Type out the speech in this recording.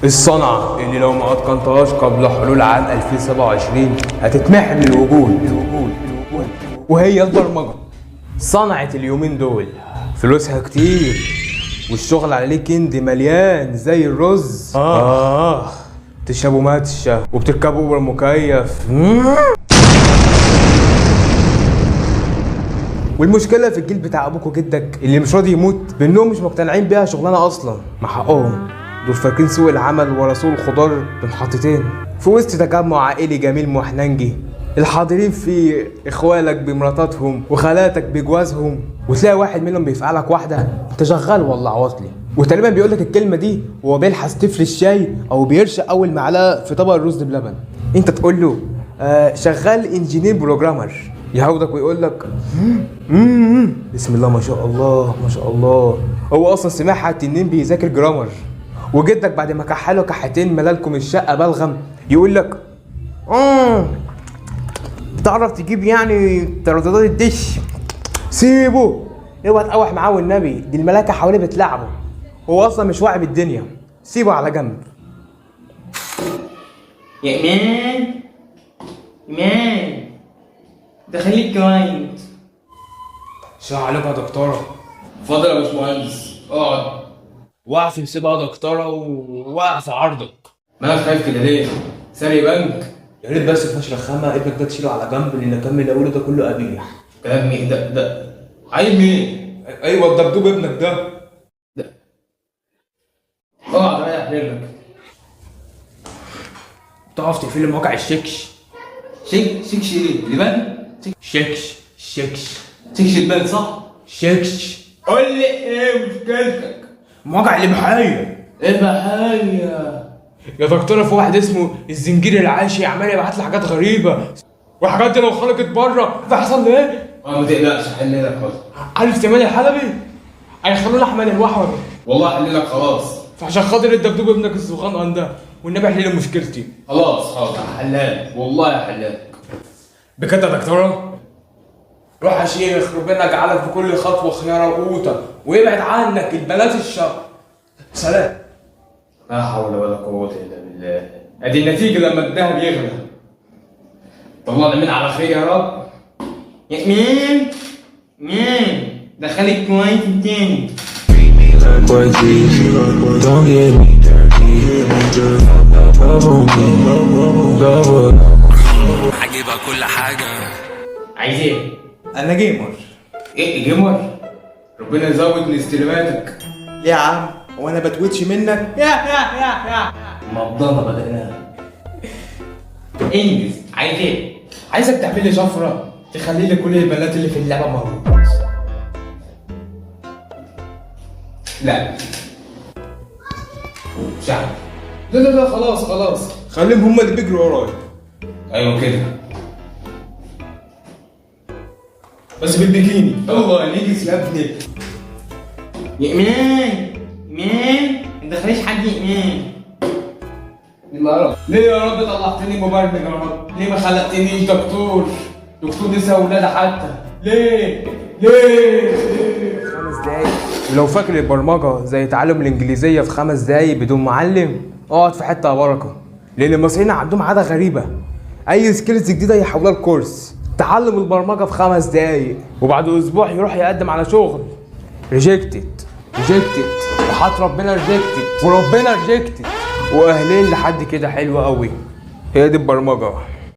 الصنعة اللي لو ما اتقنتهاش قبل حلول عام 2027 هتتمحي من الوجود، وهي البرمجة. صنعة اليومين دول فلوسها كتير والشغل عليه كند مليان زي الرز. تشربوا ماتشا وبتركبوا اوبر مكيف. والمشكلة في الجيل بتاع ابوك وجدك اللي مش راضي يموت بانهم مش مقتنعين بيها شغلانة اصلا. مع حقهم، دول فاكرين سوق العمل ورا سوق الخضار بمحطتين في وسط تجمع عائلي جميل محننجي. الحاضرين فيه اخوالك بمراتاتهم وخالاتك بجوازهم، وتلاقي واحد منهم بيفعلك واحده انت شغال والله عواطلي، وتقريبا بيقول لك الكلمه دي وهو بيلحس طفل الشاي او بيرشق اول معلقه في طبق الرز بلبن. انت تقول له شغال انجينير بروجرامر، يهودك ويقول لك بسم الله ما شاء الله ما شاء الله. هو اصلا سمعها التنين بيذاكر جرامر. وجدك بعد ما كحله كحتين ملالكم الشقه بلغم يقول لك تعرف تجيب يعني ترددات الدش. سيبه، اوعى تقاوح معاه والنبي، دي الملاكه حواليه بتلعبه، هو اصلا مش واعي بالدنيا. سيبه على جنب. يا ايمان ده خليك كلاينت. السلام عليكم يا دكتوره. اتفضل يا باشمهندس اقعد. واقف نسيبها يا دكتوره وواقف عرضك. مالك خايف كده ليه؟ ساري بنك؟ يا ريت بس تفش رخامه ابنك ده تشيله على جنب لان كم اللي اقوله ده كله قبيح. كلام مين ده عيب مين؟ ايوه الدبدوب ابنك ده. اقعد ريح رجلك. تعرف تقفل مواقع الشكش؟ شكش ايه؟ لبان؟ شكش شكش لبان صح؟ شكش. قول لي ايه مشكلتك؟ مواقع الاباحيه. اباحيه يا دكتوره في واحد اسمه الزنجير العاشي عمال يبعت لي حاجات غريبه، والحاجات دي لو خرجت بره فهيحصل لي ايه؟ ما تقلقش هحل لك خالص. عارف سمان الحلبي؟ هيخلونا احمد الوحوي. والله هحل لك خلاص. فعشان خاطر الدبدوب ابنك الصغنن ده والنبي احل لي مشكلتي. خلاص حاضر هحلها لك والله هحلها لك. بجد يا دكتوره؟ روح يا شيخ، ربنا يجعلك في كل خطوه خياره وقوته ويبعد عنك البنات الشر. سلام. لا حول ولا قوة إلا بالله. أدي النتيجة لما الذهب يغلى. طلعنا من على خير يا رب. يا مين دخلك كويس تاني. هجيبها كل حاجة. عايز ايه؟ انا جيمر. ايه جيمر؟ ربنا يزود من استلاماتك. ليه يا عم؟ وانا بتويتش منك؟ يا مبضلة بدأناها. انجز. عايز ايه؟ عايزك تعمل لي شفره تخلي لي كل البنات اللي في اللعبه موجود. لا شعب. لا خلاص خليهم هم اللي بيجروا ورايا. ايوه كده بس بالبيكيني. الله نيجي يا ابني. يا ايمان ما تدخليش حد يا ايمان. ليه يا رب طلعتني مبرمج يا رب؟ ليه ما خلقتنيش دكتور نساء وولادة حتى؟ ليه 5 دقايق. ولو فاكر البرمجه زي تعلم الانجليزيه في 5 دقايق بدون معلم، اقعد في حته يا بركه. لان المصريين عندهم عاده غريبه، اي سكيلز جديده يحولها لكورس. تعلم البرمجه في 5 دقايق وبعد اسبوع يروح يقدم على شغل. ريجكتد وحط ربنا ريجكتد وربنا ريجكتد واهلين لحد كده. حلوه قوي، هي دي البرمجه.